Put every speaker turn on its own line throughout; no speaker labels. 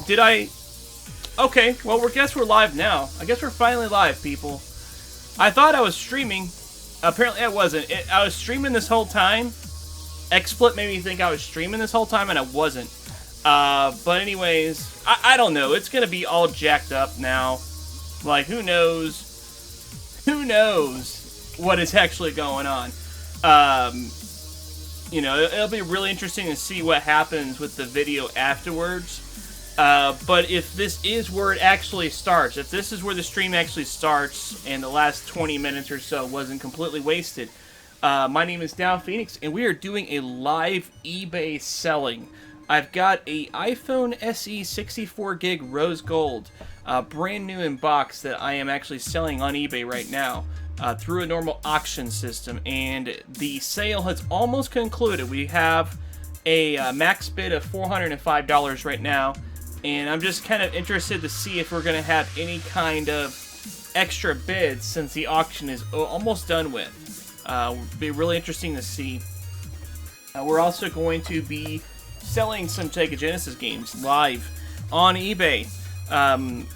did I... Okay, well, guess we're live now. I guess we're finally live, people. I thought I was streaming. Apparently I wasn't. I was streaming this whole time. XSplit made me think I was streaming this whole time, and I wasn't. But anyways, I don't know. It's gonna be all jacked up now. Like, who knows? Who knows what is actually going on? You know, it'll be really interesting to see what happens with the video afterwards. But if this is where it actually starts, if this is where the stream actually starts, and the last 20 minutes or so wasn't completely wasted, my name is Downphoenix, and we are doing a live eBay selling. I've got a iPhone SE 64 gig rose gold, brand new in box, that I am actually selling on eBay right now. Through a normal auction system, and the sale has almost concluded. We have a max bid of $405 right now, and I'm just kind of interested to see if we're going to have any kind of extra bids since the auction is almost done with. It'll be really interesting to see. We're also going to be selling some Sega Genesis games live on eBay.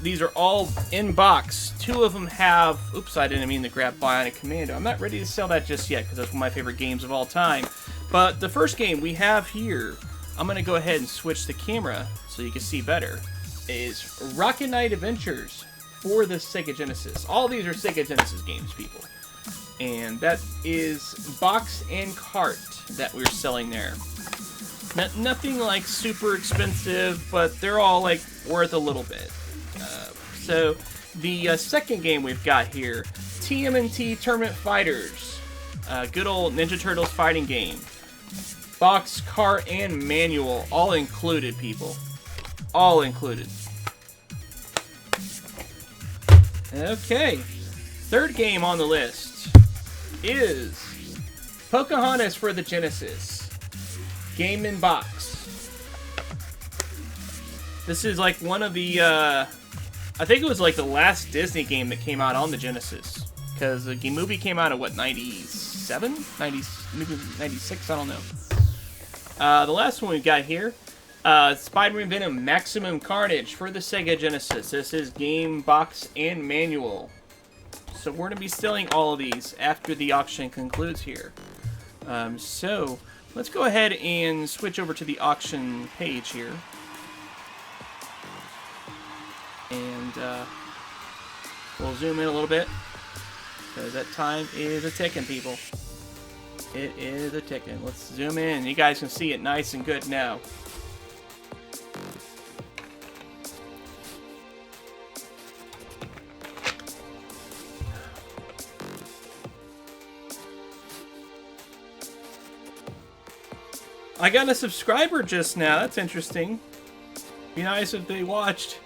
These are all in box. Two of them have... Oops, I didn't mean to grab Bionic Commando. I'm not ready to sell that just yet because that's one of my favorite games of all time. But the first game we have here, I'm going to go ahead and switch the camera so you can see better, is Rocket Knight Adventures for the Sega Genesis. All these are Sega Genesis games, people. And that is box and cart that we're selling there. Nothing like super expensive, but they're all like worth a little bit. So the second game we've got here, TMNT Tournament Fighters, good old Ninja Turtles fighting game. Box, cart, and manual, all included, people. All included. Okay, third game on the list is Pocahontas for the Genesis. Game in box. This is like one of the, I think it was like the last Disney game that came out on the Genesis. Because the movie came out at, what, 97? 90, maybe 96? I don't know. The last one we've got here, Spider-Man Venom Maximum Carnage for the Sega Genesis. This is game, box, and manual. So we're going to be selling all of these after the auction concludes here. So... let's go ahead and switch over to the auction page here. And we'll zoom in a little bit, because that time is a ticking, people. It is a ticking. Let's zoom in. You guys can see it nice and good now. I got a subscriber just now. That's interesting. Be nice if they watched.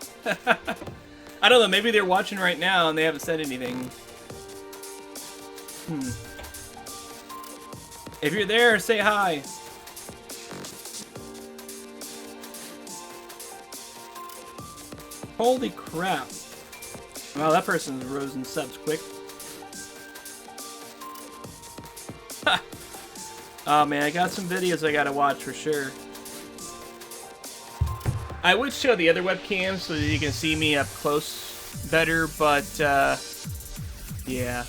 I don't know. Maybe they're watching right now and they haven't said anything. If you're there, say hi. Holy crap. Wow, that person rose in subs quick. Oh man, I got some videos I gotta watch for sure. I would show the other webcams so that you can see me up close better, but yeah.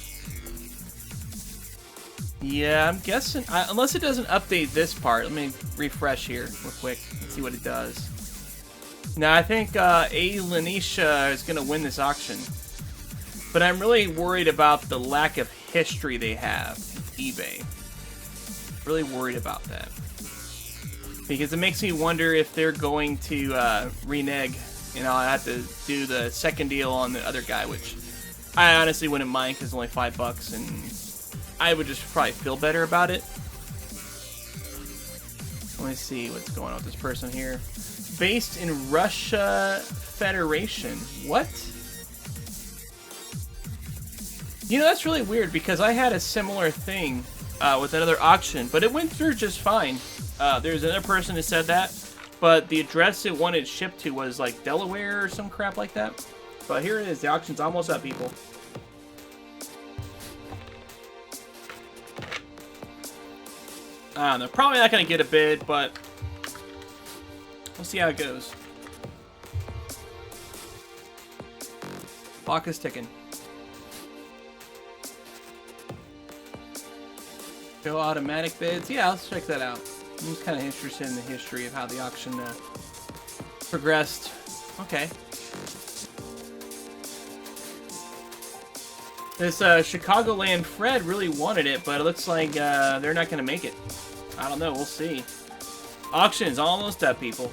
Yeah, I'm guessing, unless it doesn't update this part. Let me refresh here real quick and see what it does. Now, I think A. Lanisha is gonna win this auction. But I'm really worried about the lack of history they have with eBay. Really worried about that, because it makes me wonder if they're going to renege, and I'll have to do the second deal on the other guy, which I honestly wouldn't mind because it's only $5, and I would just probably feel better about it. Let me see what's going on with this person here. Based in Russia Federation. What? You know, that's really weird, because I had a similar thing with another auction, but it went through just fine. There's another person that said that, but the address it wanted shipped to was like Delaware or some crap like that. But here it is. The auction's almost up, people. I don't know. Probably not going to get a bid, but we'll see how it goes. Clock is ticking. Show automatic bids. Yeah, let's check that out. I'm just kind of interested in the history of how the auction progressed. Okay. This Chicagoland Fred really wanted it, but it looks like they're not going to make it. I don't know. We'll see. Auction's almost up, people.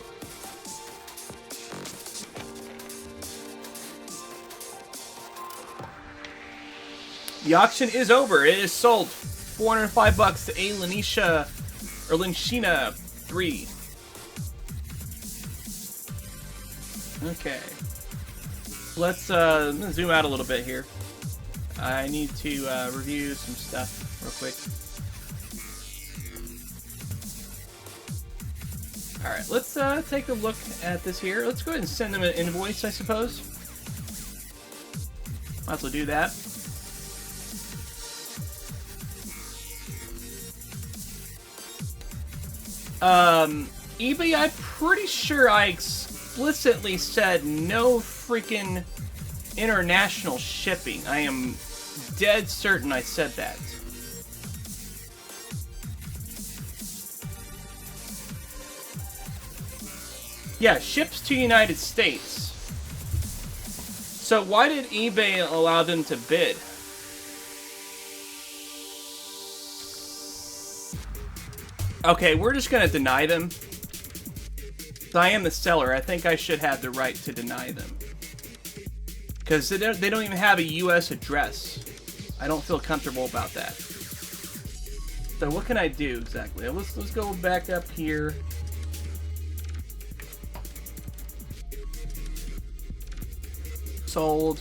The auction is over. It is sold. $405 to a Linshina 3. Okay. Let's zoom out a little bit here. I need to review some stuff real quick. Alright, let's take a look at this here. Let's go ahead and send them an invoice, I suppose. Might as well do that. eBay, I'm pretty sure I explicitly said no freaking international shipping. I am dead certain I said that. Yeah, ships to United States. So why did eBay allow them to bid? Okay, we're just gonna deny them. I am the seller. I think I should have the right to deny them. Because they don't even have a US address. I don't feel comfortable about that. So what can I do exactly? Let's go back up here. Sold.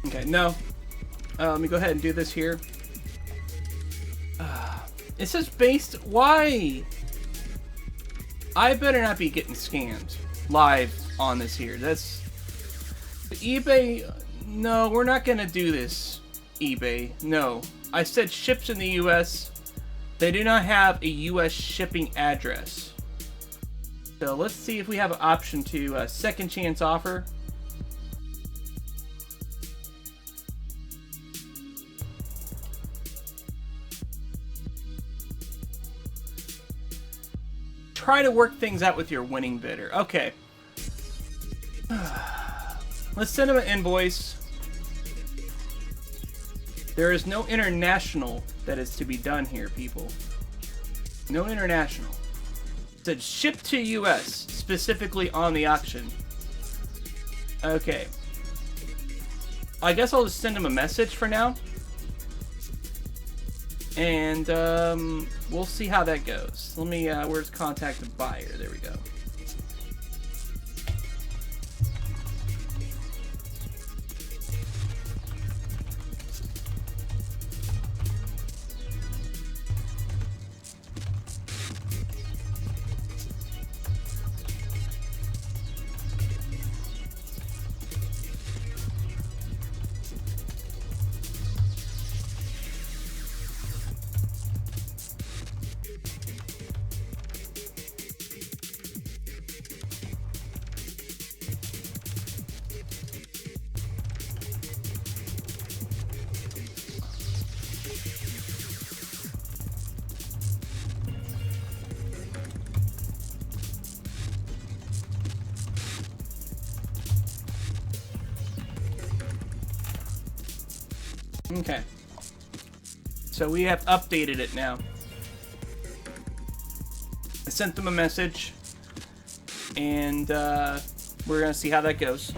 Okay, no. Let me go ahead and do this here. It says based... Why? I better not be getting scammed live on this here. That's... eBay... No, we're not gonna do this, eBay. No. I said ships in the US. They do not have a US shipping address. So let's see if we have an option to second chance offer. Try to work things out with your winning bidder. Okay. Let's send them an invoice. There is no international that is to be done here, people. No international. It said ship to US, specifically on the auction. Okay. I guess I'll just send them a message for now. And we'll see how that goes. Let me, where's contact the buyer? There we go. Okay. So we have updated it now. I sent them a message, and we're gonna see how that goes.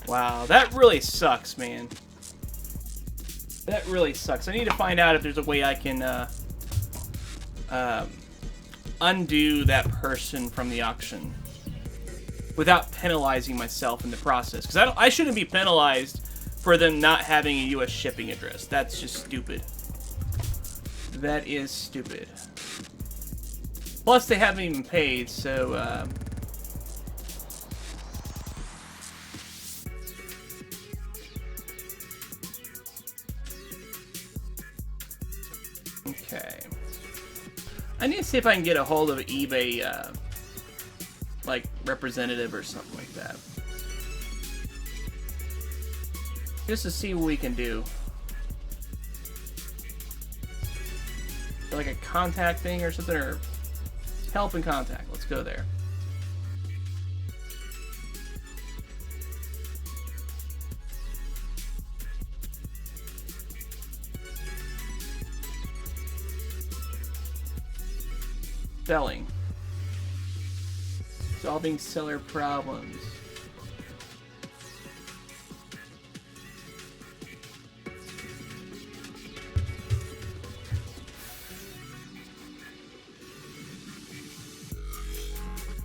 Wow, that really sucks, man. That really sucks. I need to find out if there's a way I can undo that person from the auction without penalizing myself in the process. Because I shouldn't be penalized for them not having a US shipping address. That's just stupid. That is stupid. Plus, they haven't even paid, so I need to see if I can get a hold of eBay, like, representative or something like that. Just to see what we can do. Like a contact thing or something, or help and contact. Let's go there. Selling. Solving seller problems.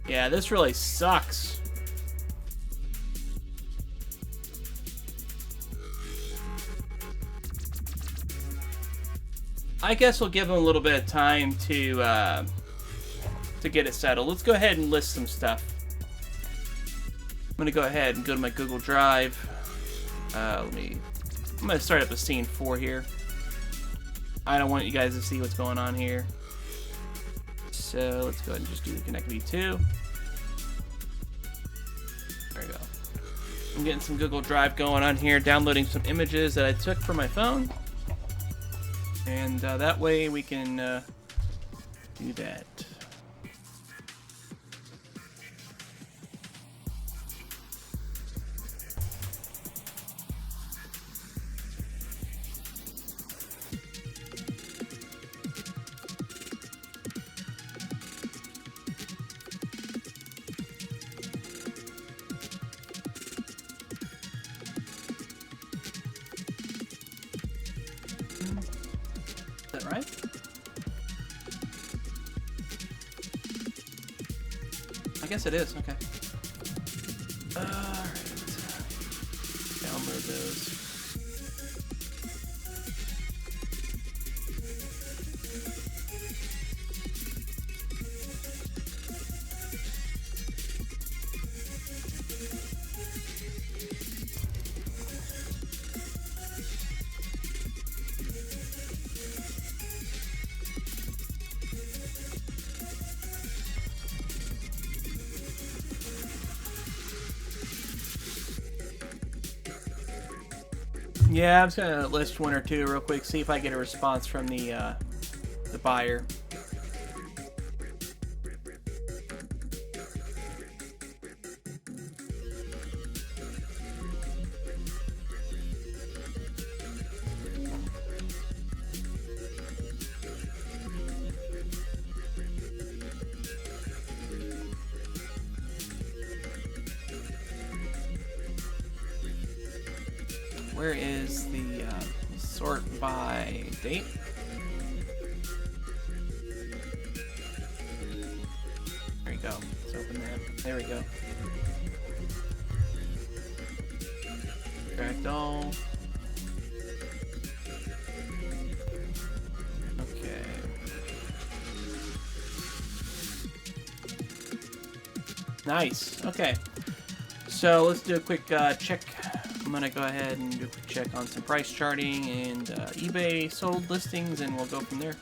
Yeah, this really sucks. I guess we'll give them a little bit of time to get it settled. Let's go ahead and list some stuff. I'm gonna go ahead and go to my Google Drive. I'm gonna start up a scene 4 here. I don't want you guys to see what's going on here. So let's go ahead and just do the Connect V2. There we go. I'm getting some Google Drive going on here, downloading some images that I took from my phone. And that way we can do that. Is that right? I guess it is. Okay. Alright. Download those. Yeah, I'm just gonna list 1 or 2 real quick, see if I get a response from the buyer. Where is the sort by date? There you go. Let's open that. There we go. Tracked all. Okay. Nice. Okay. So let's do a quick check. I'm gonna go ahead and do a quick check on some price charting and eBay sold listings, and we'll go from there.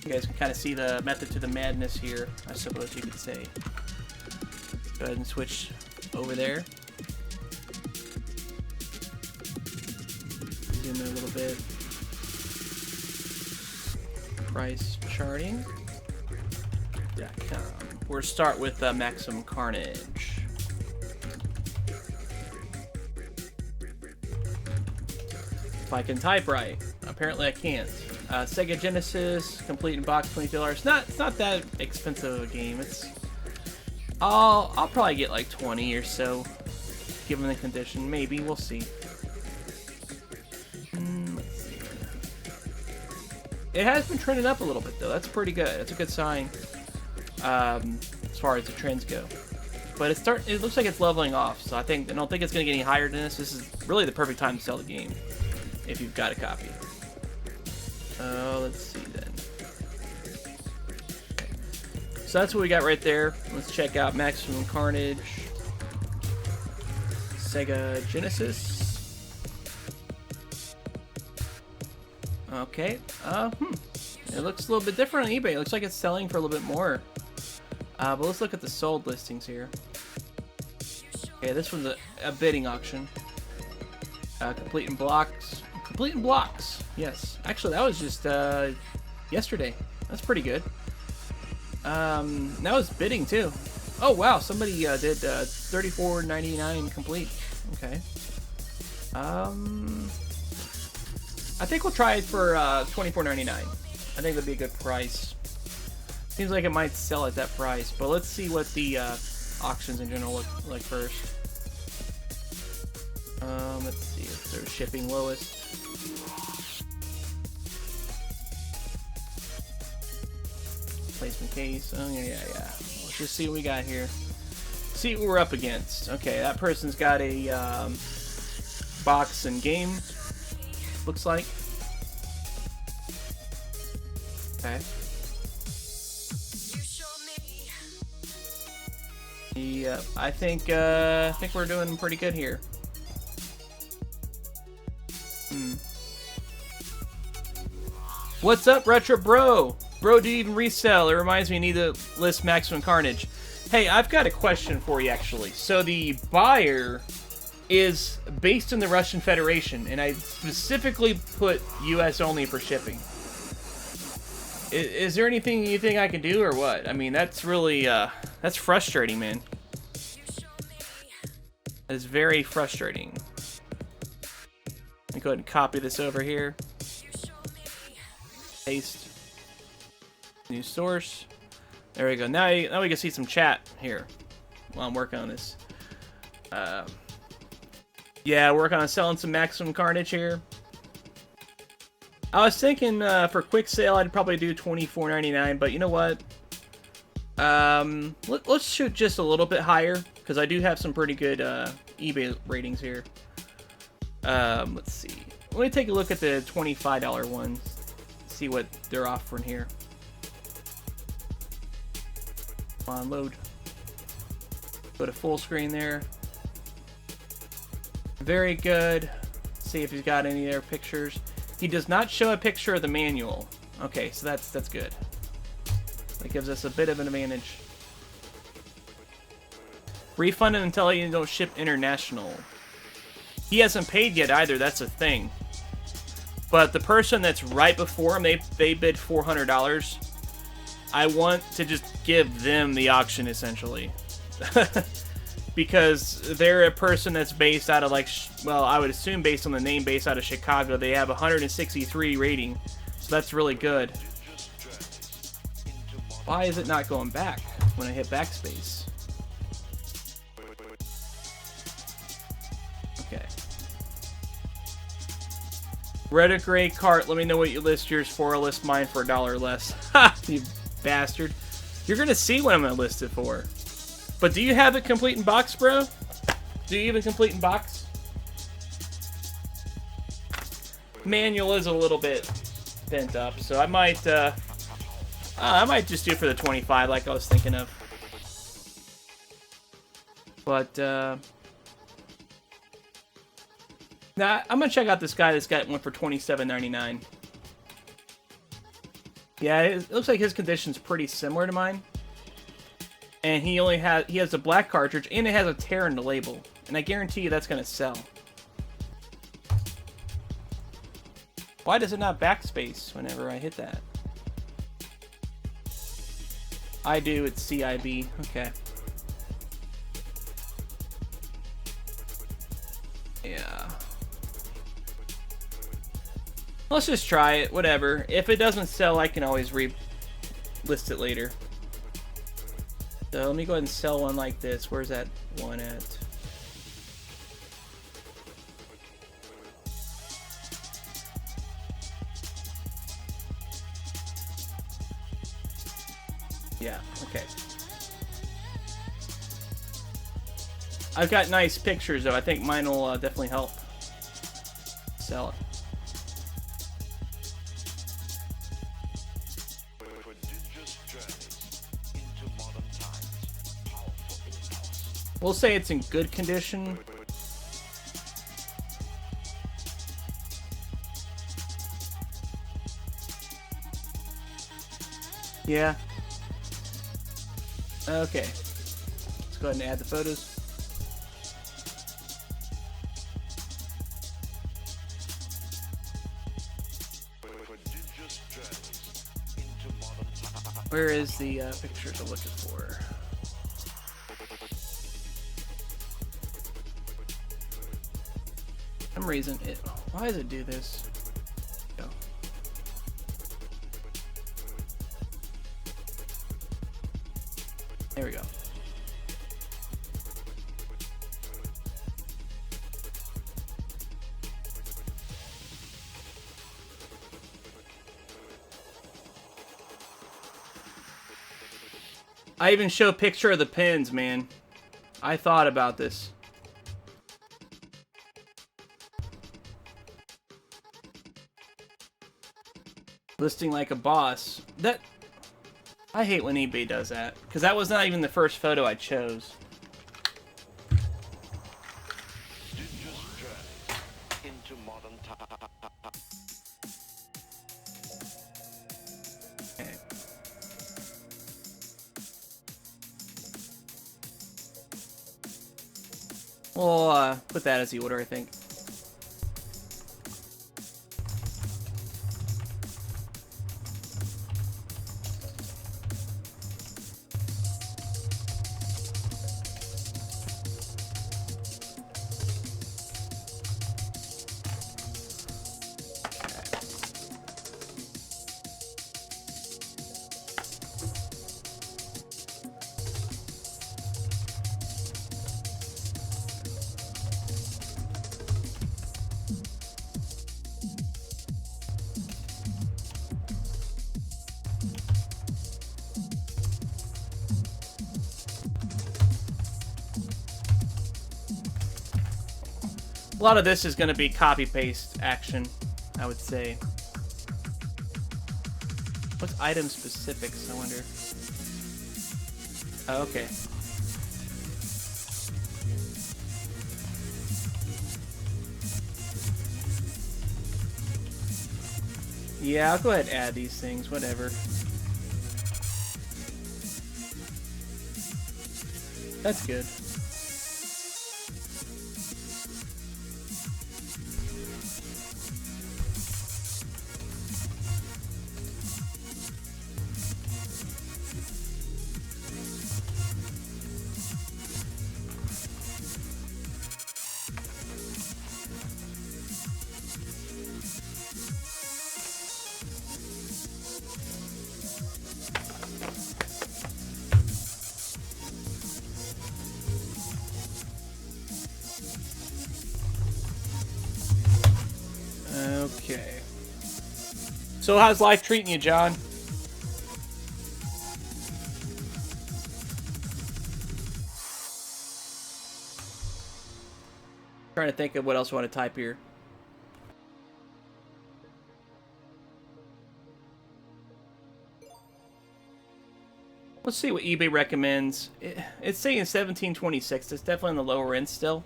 You guys can kind of see the method to the madness here, I suppose you could say. Go ahead and switch over there. Zoom in a little bit. Price charting. We'll start with Maximum Carnage. If I can type right. Apparently I can't. Sega Genesis, complete in box, $22. It's not that expensive of a game. I'll probably get like 20 or so, given the condition. Maybe, we'll see. Let's see. It has been trending up a little bit though. That's pretty good. That's a good sign as far as the trends go. But it looks like it's leveling off, so I don't think it's gonna get any higher than this. This is really the perfect time to sell the game, if you've got a copy. Let's see then. Okay. So that's what we got right there. Let's check out Maximum Carnage. Sega Genesis. Okay. It looks a little bit different on eBay. It looks like it's selling for a little bit more. But let's look at the sold listings here. Okay, this one's a bidding auction. Complete in blocks. Complete in blocks. Yes. Actually, that was just yesterday. That's pretty good. That was bidding too. Oh wow, somebody did $34.99 complete. Okay. I think we'll try it for $24.99. I think that'd be a good price. Seems like it might sell at that price, but let's see what the auctions in general look like first. Let's see if they're shipping lowest. Placement case. Oh yeah. Let's just see what we got here. See what we're up against. Okay, that person's got a box and game. Looks like. Okay. Yeah, I think we're doing pretty good here. What's up, Retro Bro? Bro, do you even resell? It reminds me, I need to list Maximum Carnage. Hey, I've got a question for you, actually. So the buyer is based in the Russian Federation, and I specifically put US only for shipping. Is there anything you think I can do, or what? I mean, that's really, that's frustrating, man. It's very frustrating. Let me go ahead and copy this over here. Paste. New source. There we go. Now we can see some chat here while I'm working on this. Yeah, working on selling some Maximum Carnage here. I was thinking for quick sale I'd probably do $24.99, but you know what? Let's shoot just a little bit higher because I do have some pretty good eBay ratings here. Let's see. Let me take a look at the $25 ones. See what they're offering here. Come on, load. Go to full screen there. Very good. See if he's got any of their pictures. He does not show a picture of the manual. Okay, so that's good. That gives us a bit of an advantage. Refunded until you don't ship international. He hasn't paid yet either, that's a thing. But the person that's right before him, they bid $400. I want to just give them the auction, essentially. Because they're a person that's based out of, like, well, I would assume based on the name, based out of Chicago. They have 163 rating, so that's really good. Why is it not going back when I hit backspace? Okay. Red Gray Cart, let me know what you list yours for. I'll list mine for $1 less. Ha! You bastard. You're gonna see what I'm gonna list it for. But do you have it complete in box, bro? Do you even complete in box? Manual is a little bit bent up, so I might just do it for the 25 like I was thinking of. But now I'm gonna check out this guy that's got one for $27.99. Yeah, it looks like his condition's pretty similar to mine. And he has a black cartridge, and it has a tear in the label. And I guarantee you that's going to sell. Why does it not backspace whenever I hit that? I do, it's CIB. Okay. Yeah. Let's just try it, whatever. If it doesn't sell, I can always list it later. So let me go ahead and sell one like this. Where's that one at? Yeah, okay. I've got nice pictures though. I think mine will definitely help sell it. We'll say it's in good condition. Yeah. Okay. Let's go ahead and add the photos. Where is the pictures I'm looking for? For some reason, why does it do this? Go. There we go. I even show a picture of the pins, man. I thought about this. Listing like a boss. I hate when eBay does that, because that was not even the first photo I chose. Okay. We'll put that as the order, I think. A lot of this is going to be copy-paste action, I would say. What's item specifics, I wonder? Oh, okay. Yeah, I'll go ahead and add these things, whatever. That's good. Okay. So how's life treating you, John? Trying to think of what else I want to type here. Let's see what eBay recommends. It's saying $17.26. It's definitely on the lower end still.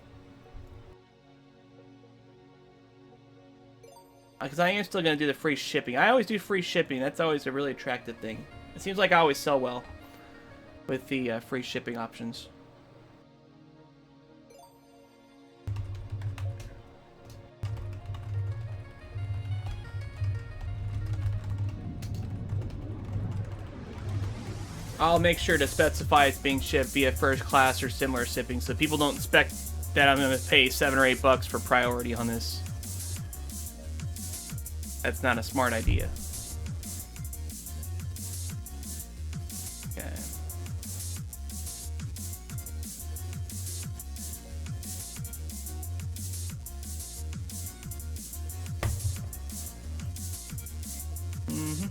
Because I am still going to do the free shipping. I always do free shipping. That's always a really attractive thing. It seems like I always sell well with the free shipping options. I'll make sure to specify it's being shipped via first class or similar shipping, so people don't expect that I'm going to pay $7 or $8 for priority on this. That's not a smart idea. Okay. Mm-hmm.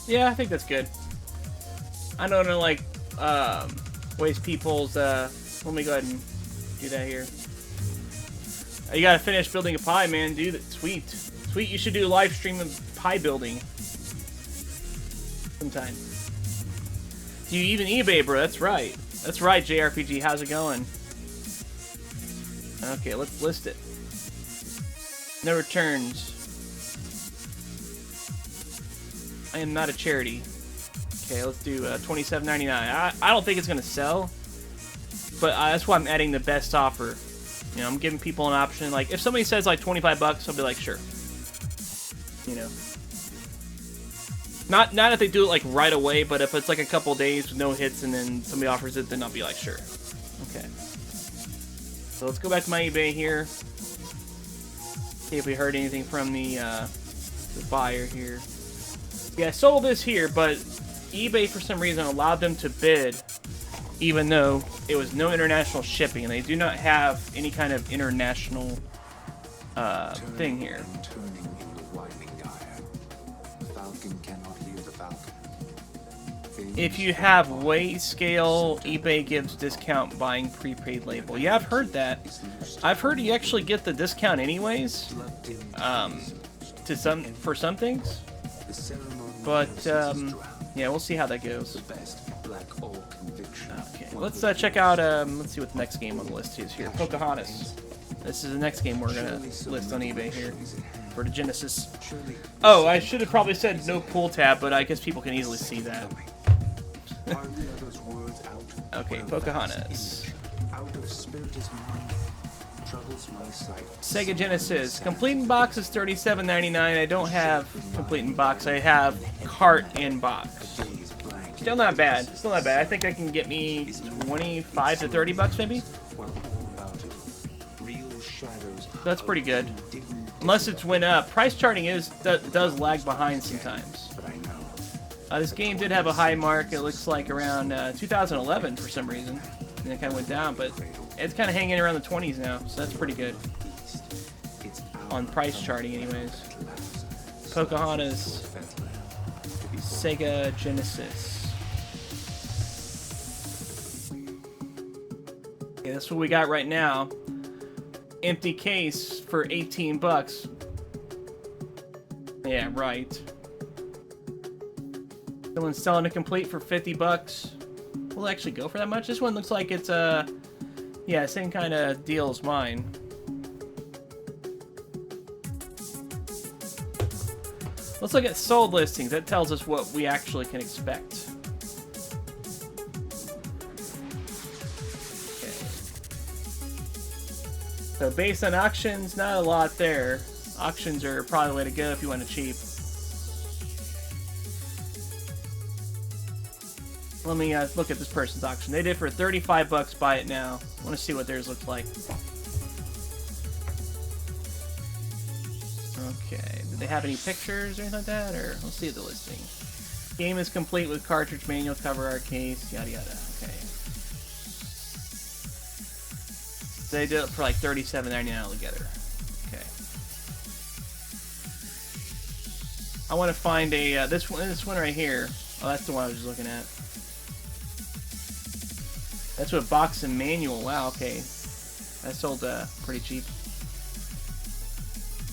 Yeah, I think that's good. I don't know, like, waste people's, let me go ahead and do that here. You gotta finish building a pie, man, dude. Sweet. Sweet, you should do a live stream of pie building. Sometime. Do you even eBay, bro? That's right. That's right, JRPG. How's it going? Okay, let's list it. No returns. I am not a charity. Okay, let's do $27.99. I don't think it's gonna sell, but that's why I'm adding the best offer. You know, I'm giving people an option. Like, if somebody says like 25 bucks, I'll be like, sure. You know, not if they do it like right away, but if it's like a couple days with no hits and then somebody offers it, then I'll be like, sure. Okay. So let's go back to my eBay here. See if we heard anything from the buyer here. Yeah, I sold this here, but eBay for some reason allowed them to bid, even though it was no international shipping, and they do not have any kind of international thing here. If you have weight scale, eBay gives discount buying prepaid label. Yeah, I've heard that. I've heard you actually get the discount anyways, for some things. But yeah, we'll see how that goes. Okay, let's check out. Let's see what the next game on the list is here. Pocahontas. This is the next game we're gonna list on eBay here for the Genesis. Oh, I should have probably said no pull tab, but I guess people can easily see that. Okay, Pocahontas. Sega Genesis. Complete in box is $37.99. I don't have complete in box. I have cart in box. Still not bad. Still not bad. I think I can get me 25 to 30 bucks maybe. That's pretty good. Unless it's went up. Price charting does lag behind sometimes. This game did have a high mark. It looks like around 2011 for some reason. And it kind of went down, but it's kind of hanging around the 20s now, so that's pretty good. On price charting anyways. Pocahontas. Sega Genesis. Okay, that's what we got right now. Empty case for 18 bucks. Yeah, right. Someone's selling it complete for 50 bucks. Will it actually go for that much? This one looks like it's yeah, same kind of deal as mine. Let's look at sold listings. That tells us what we actually can expect. Okay. So based on auctions, not a lot there. Auctions are probably the way to go if you want it cheap. Let me look at this person's auction. They did for 35 bucks. Buy it now. I want to see what theirs looks like. Okay. Did they have any pictures or anything like that? Or let's see the listing. Game is complete with cartridge, manual, cover art, case, yada yada. Okay. They did it for like $37.99 altogether. Okay. I want to find a this one right here. Oh, that's the one I was just looking at. That's what box and manual. Wow, okay. That sold pretty cheap.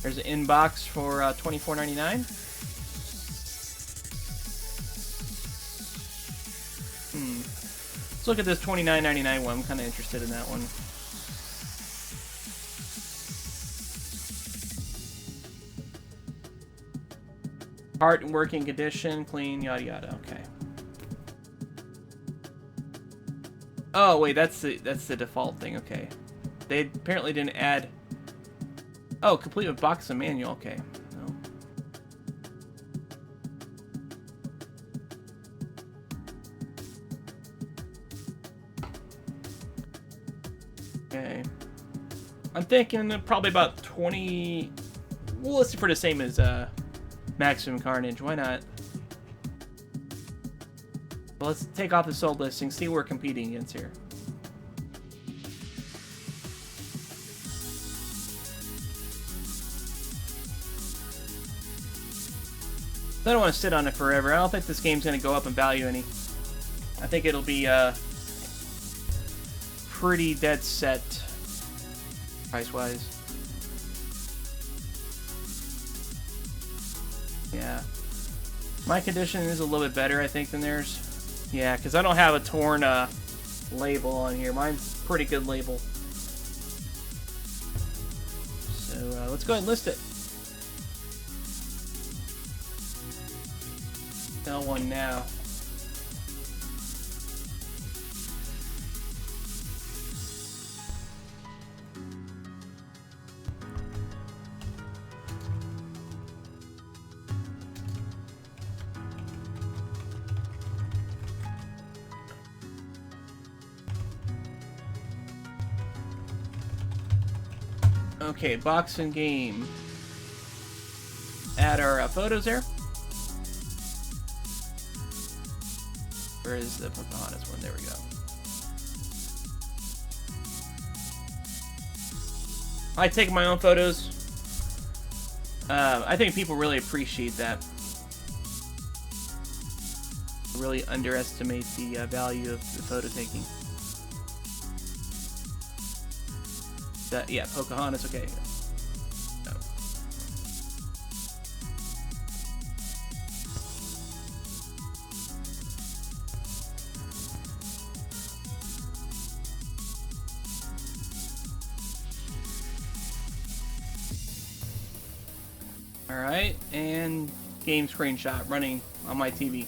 There's an in-box for $24.99. Let's look at this $29.99 one. I'm kind of interested in that one. Part in working condition, clean, yada yada. Okay. Oh wait, that's the default thing. Okay, they apparently didn't add. Oh, complete with box and manual. Okay. No. Okay. I'm thinking probably about 20. We'll list it for the same as Maximum Carnage. Why not? Well, let's take off the sold listing, see what we're competing against here. I don't want to sit on it forever. I don't think this game's going to go up in value any. I think it'll be pretty dead set price-wise. Yeah. My condition is a little bit better, I think, than theirs. Yeah, because I don't have a torn label on here. Mine's a pretty good label. So let's go ahead and list it. L1 now. Okay, box and game. Add our photos there. Where is the Pocahontas one? There we go. I take my own photos. I think people really appreciate that. Really underestimate the value of the photo taking. Yeah, Pocahontas, okay. No. Alright, and game screenshot running on my TV.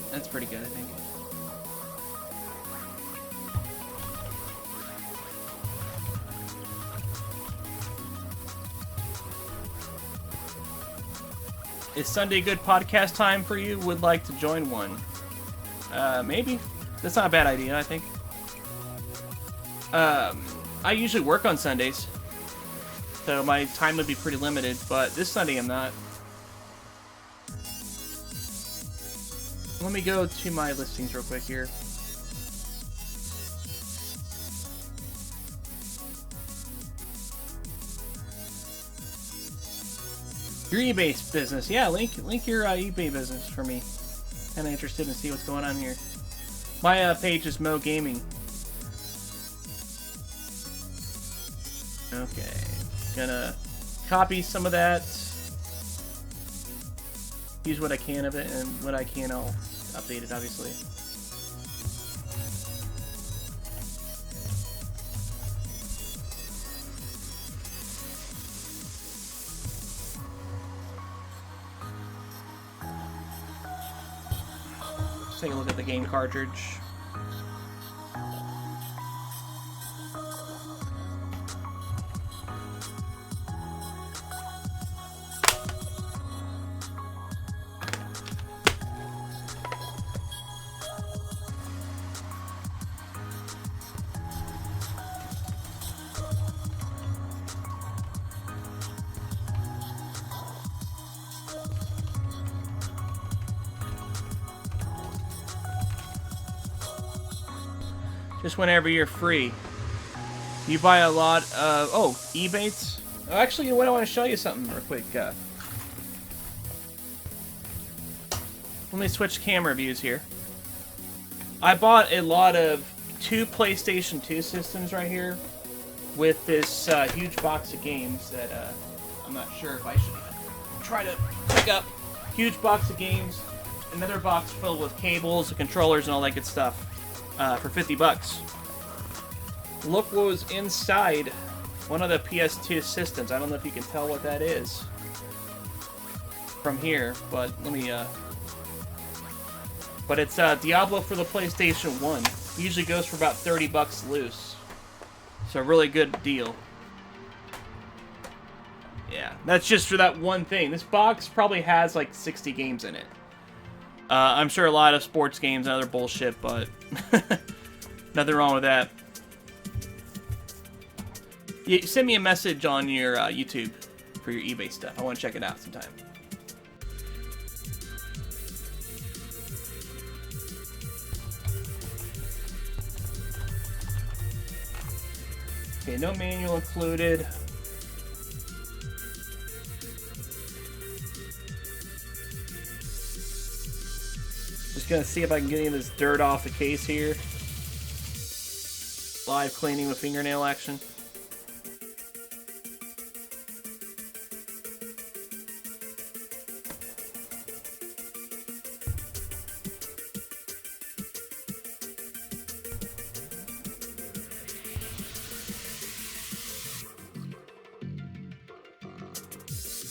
That's pretty good, I think. Is Sunday good podcast time for you? Would like to join one. Maybe. That's not a bad idea, I think. I usually work on Sundays, so my time would be pretty limited, but this Sunday I'm not. Let me go to my listings real quick here. Your eBay business. Yeah, link your eBay business for me. Kinda interested in see what's going on here. My page is Mo Gaming. Okay. Gonna copy some of that. Use what I can of it, and what I can I'll update it, obviously. Let's take a look at the game cartridge. Just whenever you're free. You buy a lot of... Oh, eBay? Actually, you know what? I want to show you something real quick. Let me switch camera views here. I bought a lot of 2 PlayStation 2 systems right here with this huge box of games that I'm not sure if I should try to pick up. Huge box of games. Another box filled with cables, controllers, and all that good stuff. For $50. Look what was inside one of the PS2 systems. I don't know if you can tell what that is from here, but let me, but it's Diablo for the PlayStation 1. It usually goes for about $30 loose. So a really good deal. Yeah, that's just for that one thing. This box probably has like 60 games in it. I'm sure a lot of sports games and other bullshit, but nothing wrong with that. You send me a message on your YouTube for your eBay stuff. I want to check it out sometime. Okay, no manual included. Just gonna see if I can get any of this dirt off the case here. Live cleaning with fingernail action.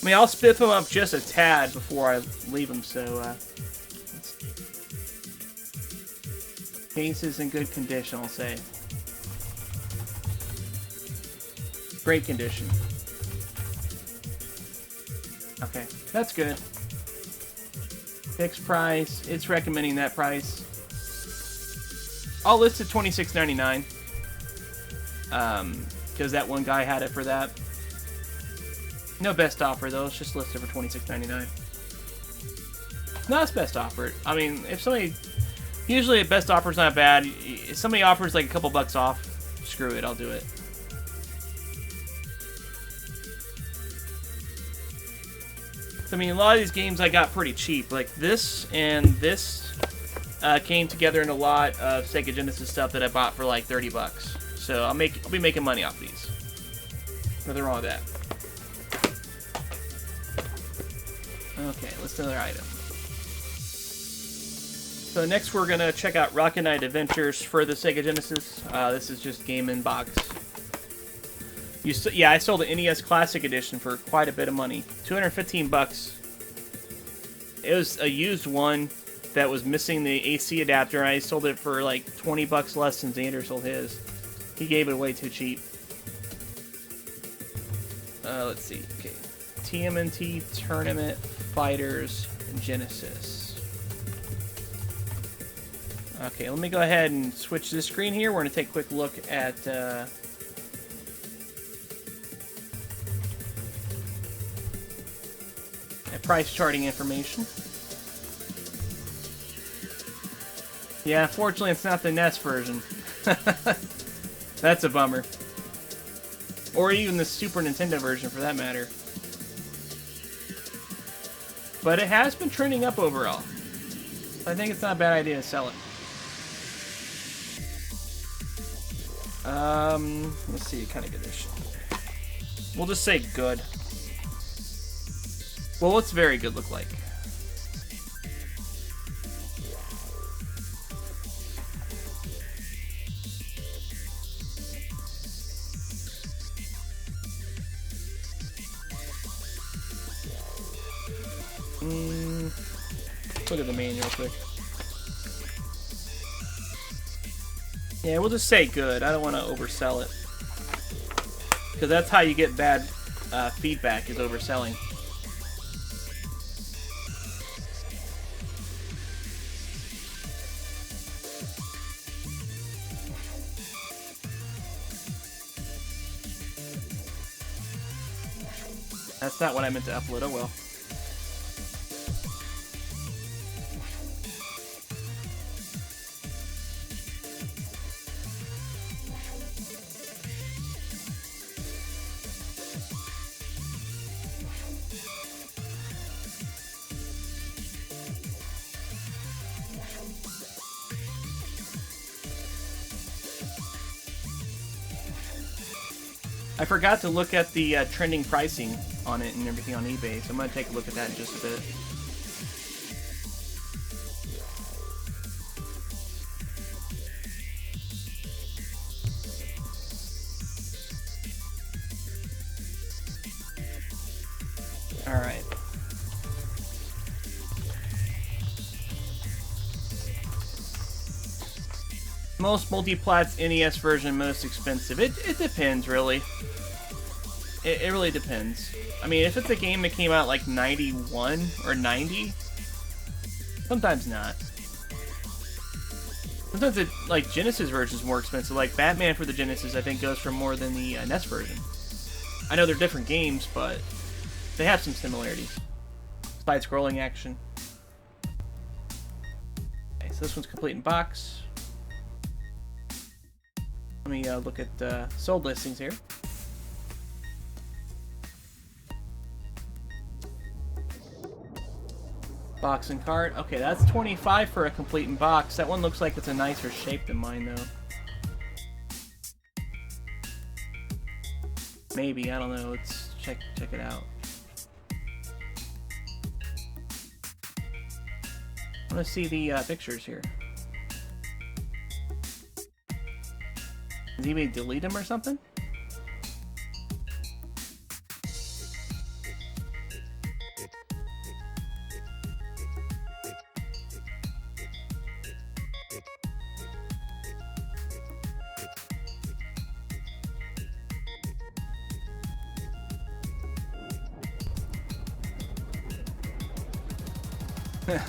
I mean, I'll spiff them up just a tad before I leave them, so, case is in good condition, I'll say. Great condition. Okay, that's good. Fixed price. It's recommending that price. I'll list it $26.99. Because that one guy had it for that. No best offer though. It's just listed for $26.99. No, it's best offer. I mean, if somebody, usually a best offer's not bad. If somebody offers like a couple bucks off, screw it, I'll do it. I mean, a lot of these games I got pretty cheap. Like this and this came together in a lot of Sega Genesis stuff that I bought for like 30 bucks. So I'll be making money off these. Nothing wrong with that. Okay, let's do another item. So next we're gonna check out Rocket Knight Adventures for the Sega Genesis. This is just Game in Box. Yeah, I sold the NES Classic Edition for quite a bit of money. 215 bucks. It was a used one that was missing the AC adapter. I sold it for like 20 bucks less than Xander sold his. He gave it away too cheap. Let's see. Okay, TMNT Tournament Fighters Genesis. Okay, let me go ahead and switch this screen here. We're going to take a quick look at price charting information. Yeah, unfortunately it's not the NES version. That's a bummer. Or even the Super Nintendo version for that matter. But it has been trending up overall. I think it's not a bad idea to sell it. Let's see, kind of condition. We'll just say good. Well, what's very good look like? Look at the manual quick. Yeah, we'll just say good. I don't want to oversell it. Because that's how you get bad feedback, is overselling. That's not what I meant to upload. Oh well. I forgot to look at the trending pricing on it and everything on eBay, so I'm going to take a look at that in just a bit. Alright. Most multi-plats NES version most expensive. It depends, really. It really depends. I mean, if it's a game that came out like 91 or 90, sometimes not. Sometimes it, like, Genesis version is more expensive. Like, Batman for the Genesis, I think, goes for more than the NES version. I know they're different games, but they have some similarities. Side-scrolling action. Okay, so this one's complete in box. Let me look at sold listings here. Box and cart. Okay, that's 25 for a complete in box. That one looks like it's a nicer shape than mine, though. Maybe, I don't know. Let's check it out. I want to see the pictures here. Did eBay delete them or something?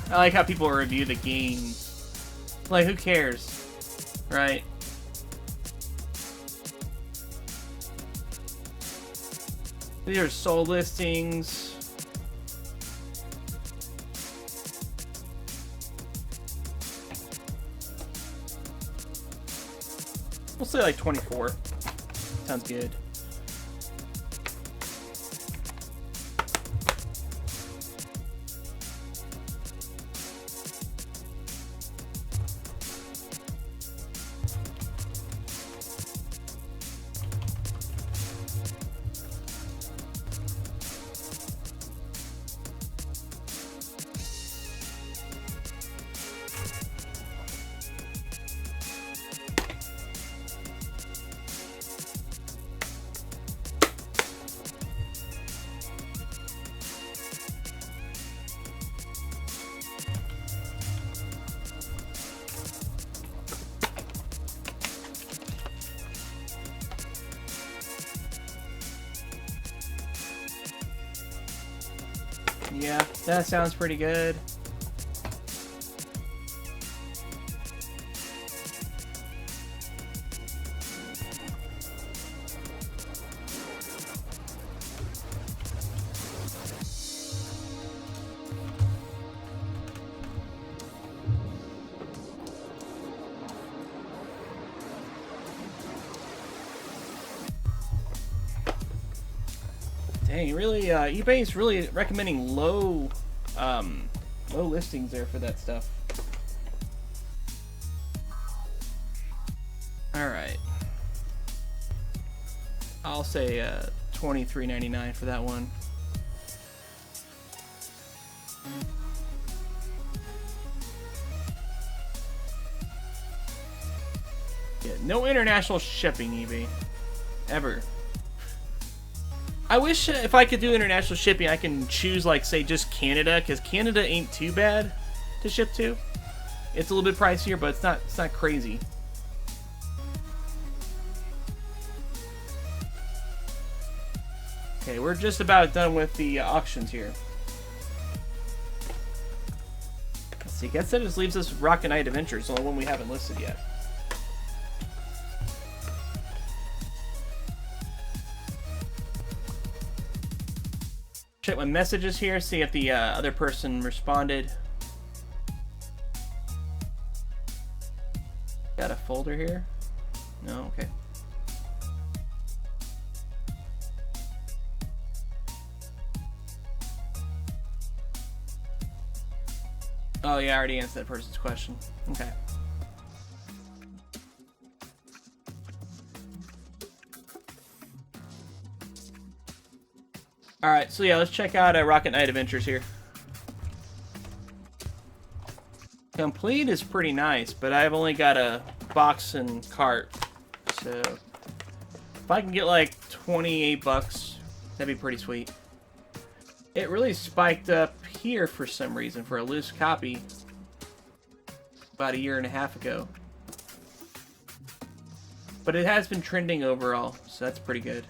I like how people review the games. Like, who cares? Right? These are sold listings. We'll say like 24. Sounds good. Yeah, that sounds pretty good. Dang, really, eBay is really recommending low listings there for that stuff. All right, I'll say $23.99 for that one. Yeah, no international shipping, eBay, ever. I wish if I could do international shipping, I can choose, like, say, just Canada, because Canada ain't too bad to ship to. It's a little bit pricier, but it's not crazy. Okay, we're just about done with the auctions here. Let's see, I guess that just leaves us Rocket Knight Adventures, the only one we haven't listed yet. Check my messages here, see if the other person responded. Got a folder here? No, okay. Oh yeah, I already answered that person's question. Okay. Alright, so yeah, let's check out Rocket Knight Adventures here. Complete is pretty nice, but I've only got a box and cart. So if I can get like 28 bucks, that'd be pretty sweet. It really spiked up here for some reason for a loose copy about a year and a half ago. But it has been trending overall, so that's pretty good.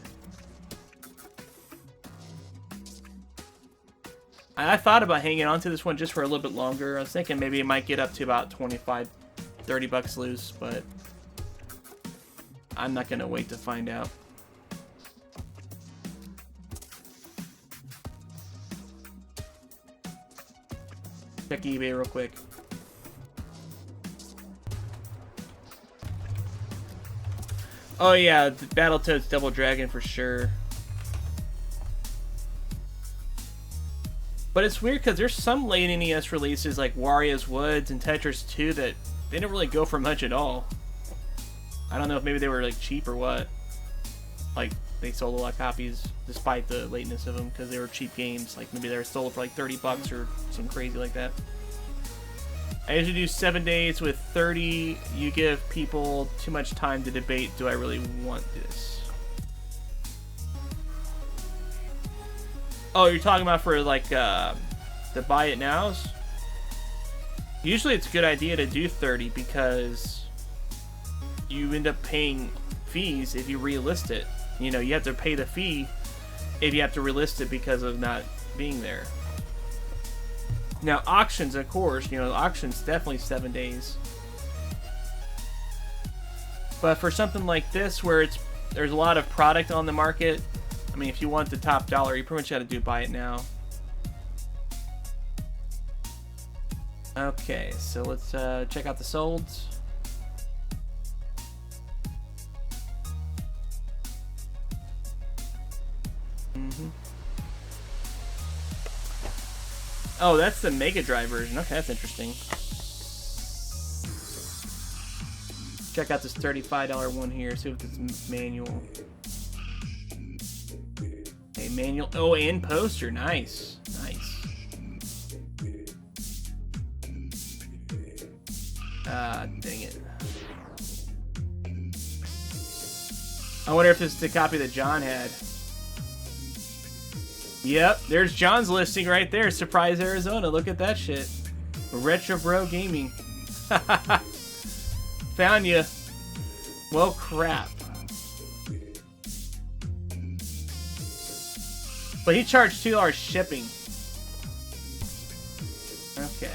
I thought about hanging on to this one just for a little bit longer. I was thinking maybe it might get up to about 25, 30 bucks loose, but I'm not going to wait to find out. Check eBay real quick. Oh yeah, the Battletoads Double Dragon for sure. But it's weird because there's some late NES releases like Wario's Woods and Tetris 2 that they didn't really go for much at all. I don't know if maybe they were like cheap or what. Like they sold a lot of copies despite the lateness of them because they were cheap games. Like maybe they were sold for like $30 or something crazy like that. I usually do 7 days with 30. You give people too much time to debate. Do I really want this? Oh, you're talking about for like the buy it nows? Usually it's a good idea to do 30 because you end up paying fees if you relist it. You know, you have to pay the fee if you have to relist it because of not being there. Now, auctions, of course, you know, auctions definitely 7 days. But for something like this where there's a lot of product on the market, I mean, if you want the top dollar, you pretty much got to do buy it now. Okay, so let's check out the solds. Oh, that's the Mega Drive version. Okay, that's interesting. Check out this $35 one here. See if it's manual. Okay, manual. Oh, and poster. Nice. Nice. Dang it. I wonder if this is the copy that John had. Yep, there's John's listing right there. Surprise, Arizona. Look at that shit. Retro Bro Gaming. Found you. Well, crap. But he charged $2 shipping. Okay.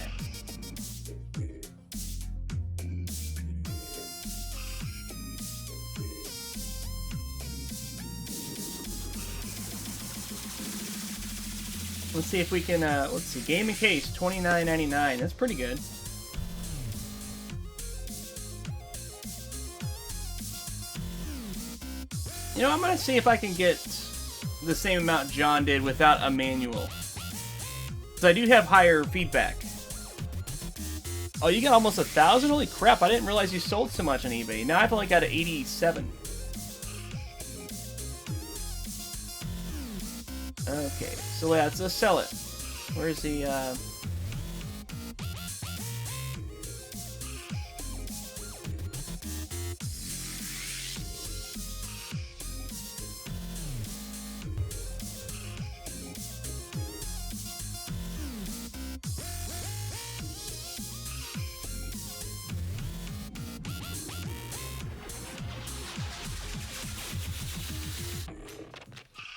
Let's see if we can, let's see, game and case, $29.99. That's pretty good. You know, I'm going to see if I can get the same amount John did without a manual. Because I do have higher feedback. Oh, you got almost 1,000? Holy crap, I didn't realize you sold so much on eBay. Now I've only got 87. Okay, so yeah, let's sell it. Where's the,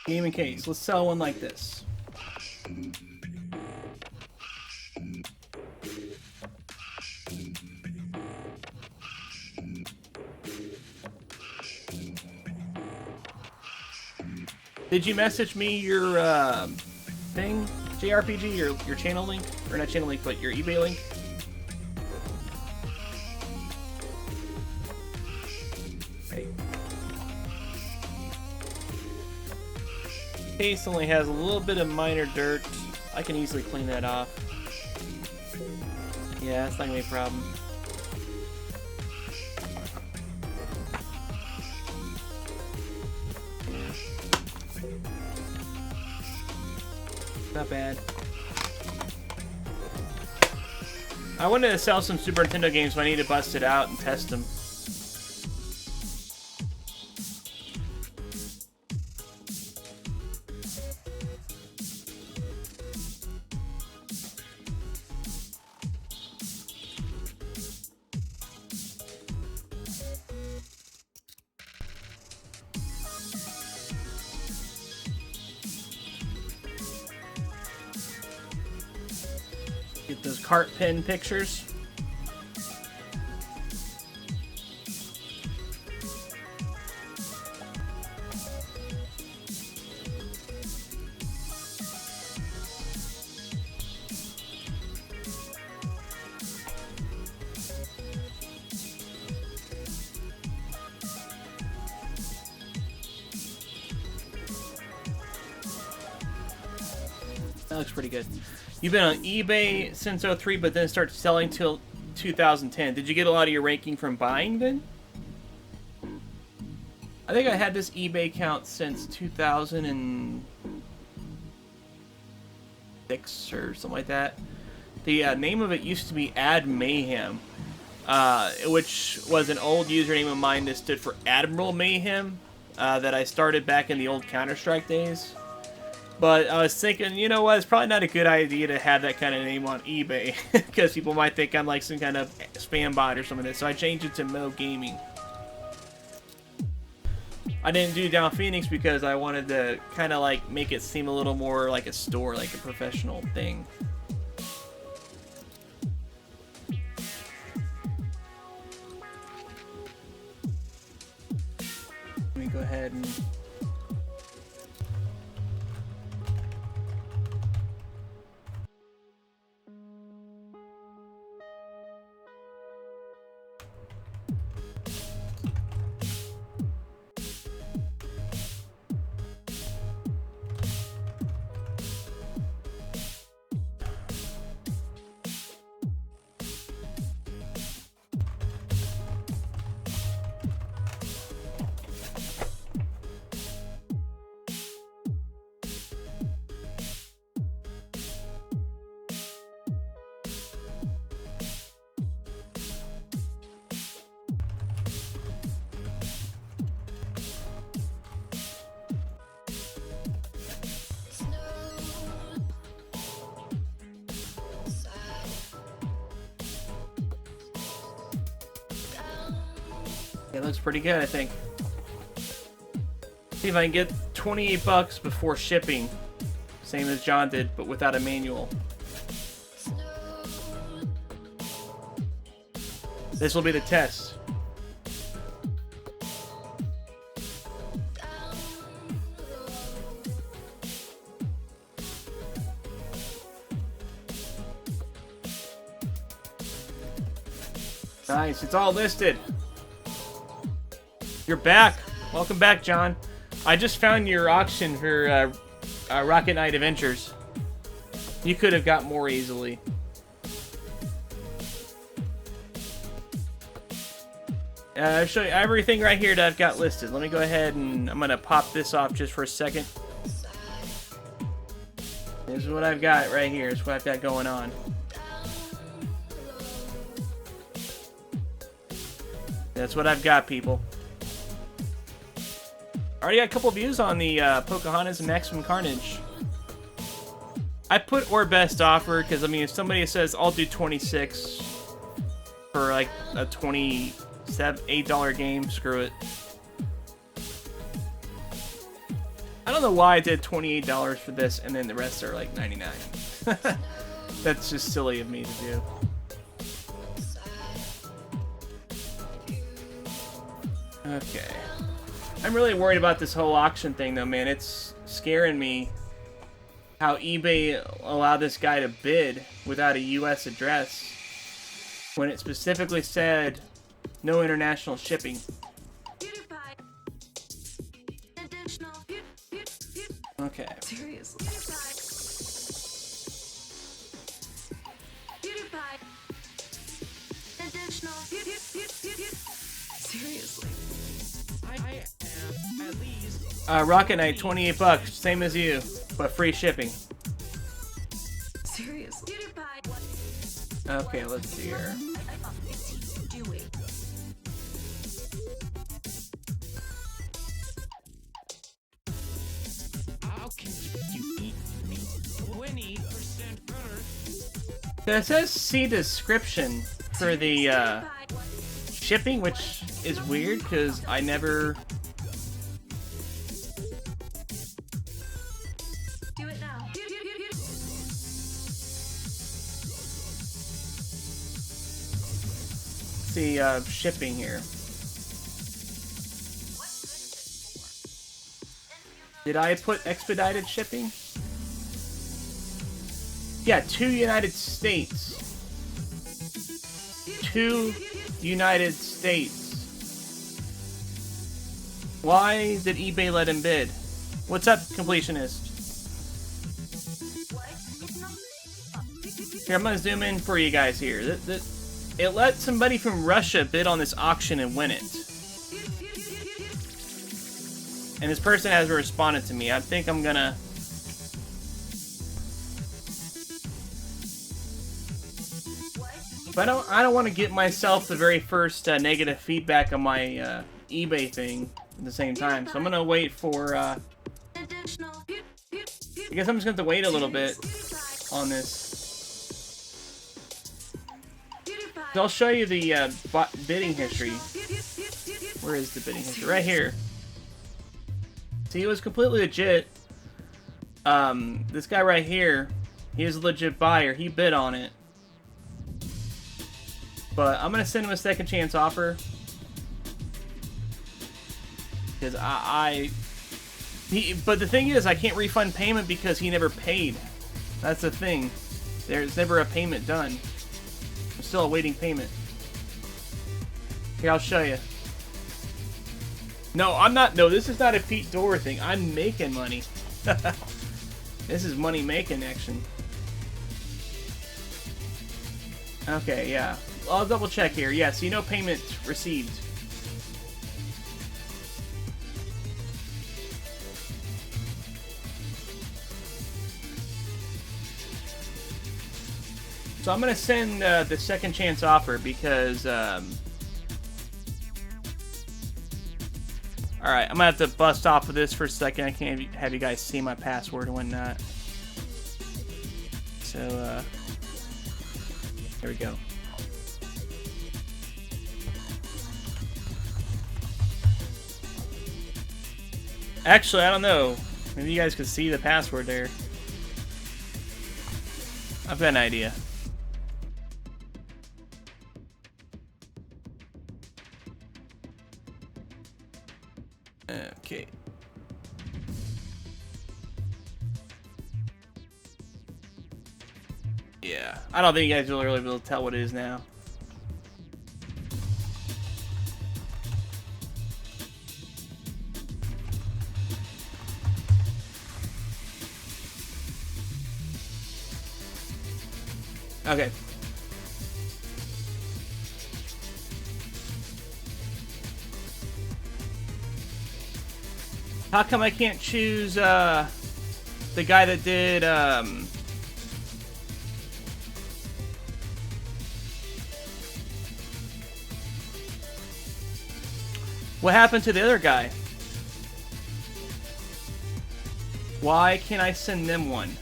game and case. Let's sell one like this. Did you message me your thing, JRPG, your channel link? Or not channel link, but your eBay link? Hey. Case only has a little bit of minor dirt. I can easily clean that off. Yeah, that's not gonna be a problem. Not bad. I wanted to sell some Super Nintendo games, but I need to bust it out and test them. Get those cart pen pictures. That looks pretty good. You've been on eBay since '03, but then started selling till 2010. Did you get a lot of your ranking from buying then? I think I had this eBay account since 2006 or something like that. The name of it used to be Ad Mayhem, which was an old username of mine that stood for Admiral Mayhem that I started back in the old Counter-Strike days. But I was thinking, you know what, it's probably not a good idea to have that kind of name on eBay, because people might think I'm like some kind of spam bot or something. So I changed it to Mo Gaming. I didn't do Downphoenix because I wanted to kind of like make it seem a little more like a store, like a professional thing. Let me go ahead and... It looks pretty good, I think. See if I can get 28 bucks before shipping. Same as John did, but without a manual. This will be the test. Nice, it's all listed. You're back. Welcome back, John. I just found your auction for Rocket Knight Adventures. You could have got more easily. I'll show you everything right here that I've got listed. Let me go ahead and I'm going to pop this off just for a second. This is what I've got right here. This is what I've got going on. That's what I've got, people. Already got a couple views on the Pocahontas and Maximum Carnage. I put or best offer because, I mean, if somebody says I'll do 26 for like a $8 game, screw it. I don't know why I did $28 for this and then the rest are like 99. That's just silly of me to do. Okay. I'm really worried about this whole auction thing, though, man. It's scaring me how eBay allowed this guy to bid without a U.S. address when it specifically said no international shipping. Okay.
Seriously. Seriously. I am at least
Rocket Knight, 28 bucks, same as you, but free shipping.
Seriously.
Okay, let's see here.
How can you eat me 20% better?
It says see description for the shipping, which is weird because I never...
Do it now.
See shipping here. Did I put expedited shipping? Yeah, to United States. To United States. Why did eBay let him bid? What's up, completionist? Here, I'm gonna zoom in for you guys here. It let somebody from Russia bid on this auction and win it. And this person hasn't responded to me. I think I'm gonna... But I don't want to get myself the very first negative feedback on my eBay thing at the same time. So I'm gonna wait for... I guess I'm just gonna have to wait a little bit on this. So I'll show you the bidding history. Where is the bidding history? Right here. See, it was completely legit. This guy right here, he is a legit buyer. He bid on it. But I'm gonna send him a second chance offer. Because but the thing is, I can't refund payment because he never paid. That's the thing. There's never a payment done. I'm still awaiting payment. Here, I'll show you. No, I'm not. No, this is not a Pete Dorr thing. I'm making money. This is money making action. Okay, yeah. I'll double check here. Yeah, see, no payment received. So I'm gonna send the second chance offer because alright, I'm gonna have to bust off of this for a second. I can't have you guys see my password and whatnot. So here we go. Actually, I don't know. Maybe you guys could see the password there. I've got an idea. Okay. Yeah, I don't think you guys will really be able to tell what it is now. Okay. How come I can't choose the guy that did what happened to the other guy? Why can't I send them one?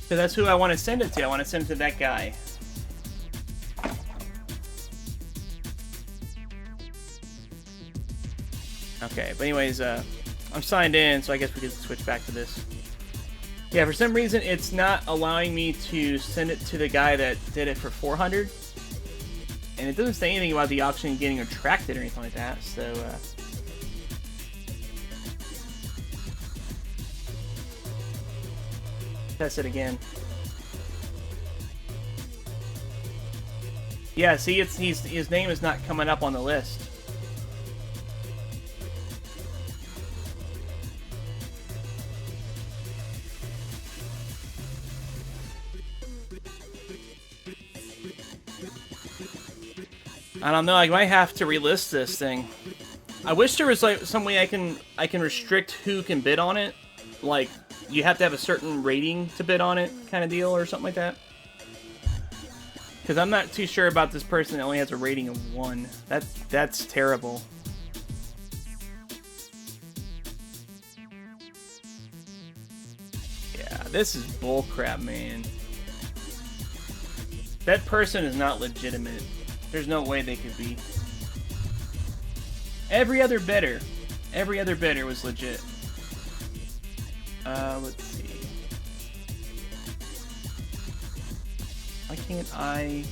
So that's who I want to send it to. I want to send it to that guy. Okay, but anyways, I'm signed in, so I guess we can switch back to this. Yeah, for some reason, it's not allowing me to send it to the guy that did it for 400. And it doesn't say anything about the auction getting retracted or anything like that, so... Test it again. Yeah, see, his name is not coming up on the list. I don't know. I might have to relist this thing. I wish there was like some way I can restrict who can bid on it, like. You have to have a certain rating to bid on it, kind of deal, or something like that. Because I'm not too sure about this person that only has a rating of 1. That's terrible. Yeah, this is bullcrap, man. That person is not legitimate. There's no way they could be. Every other bidder was legit. Let's see. Why can't I...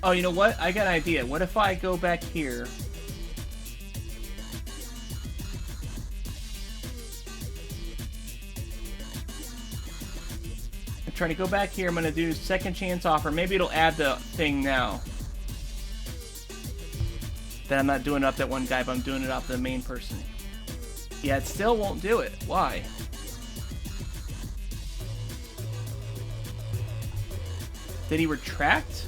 Oh, you know what? I got an idea. What if I go back here? trying to go back here. I'm going to do second chance offer. Maybe it'll add the thing now. Then I'm not doing it off that one guy, but I'm doing it off the main person. Yeah, it still won't do it. Why? Did he retract?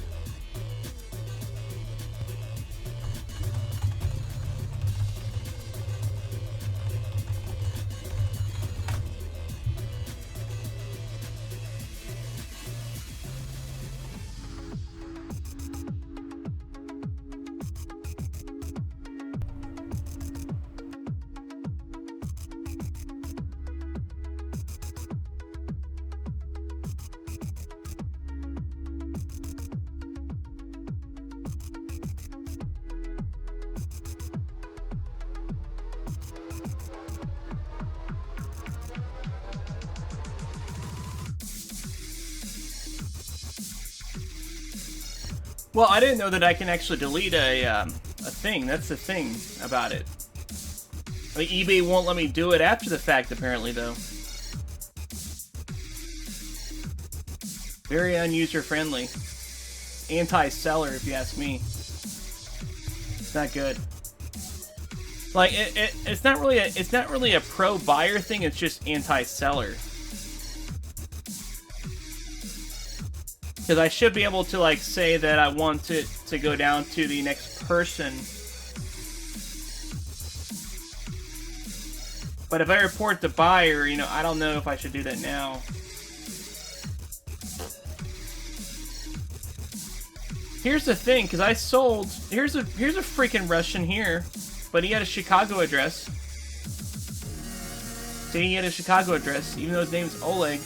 Well, I didn't know that I can actually delete a thing. That's the thing about it. Like, eBay won't let me do it after the fact, apparently, though. Very unuser-friendly. Anti-seller, if you ask me. It's not good. Like, it's not really a pro-buyer thing. It's just anti-seller. Because I should be able to, like, say that I want it to go down to the next person. But if I report the buyer, you know, I don't know if I should do that now. Here's the thing, because I sold... Here's a freaking Russian here. But he had a Chicago address. See, he had a Chicago address, even though his name's Oleg.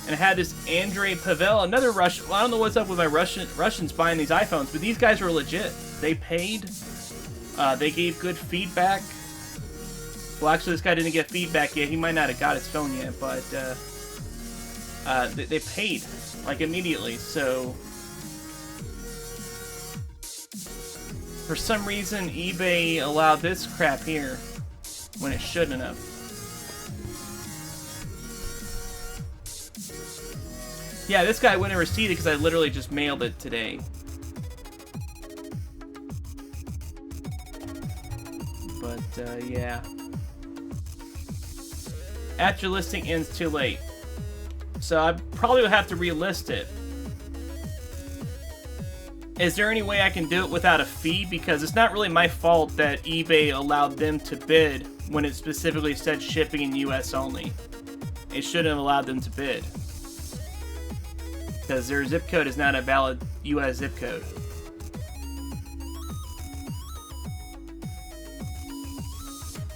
And I had this Andrei Pavel, another Russian. Well, I don't know what's up with my Russians buying these iPhones, but these guys were legit. They paid. They gave good feedback. Well, actually, this guy didn't get feedback yet. He might not have got his phone yet, but they paid, like, immediately. So, for some reason, eBay allowed this crap here when it shouldn't have. Yeah, this guy wouldn't have received it because I literally just mailed it today. But, yeah. After listing ends too late. So I probably would have to relist it. Is there any way I can do it without a fee? Because it's not really my fault that eBay allowed them to bid when it specifically said shipping in US only. It shouldn't have allowed them to bid. Because their zip code is not a valid US zip code.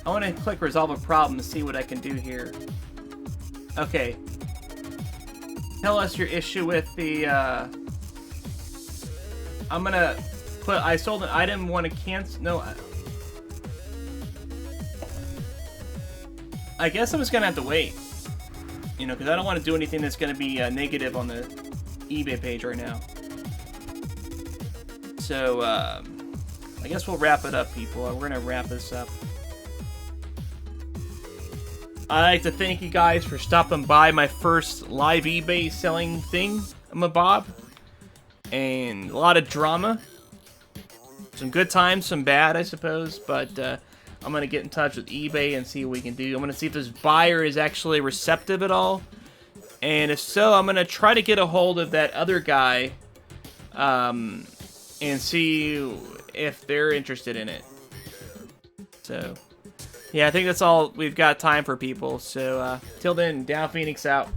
I want to click resolve a problem to see what I can do here. Okay. Tell us your issue with the, I'm gonna put, I sold an item, want to cancel, no. I guess I'm just gonna have to wait. You know, because I don't want to do anything that's gonna be negative on the eBay page right now. So, I guess we'll wrap it up, people. We're gonna wrap this up. I'd like to thank you guys for stopping by my first live eBay selling thing. I'm a Bob. And a lot of drama. Some good times, some bad, I suppose. But I'm going to get in touch with eBay and see what we can do. I'm going to see if this buyer is actually receptive at all. And if so, I'm going to try to get a hold of that other guy. And see if they're interested in it. So... yeah, I think that's all we've got time for, people. So, till then, Downphoenix out.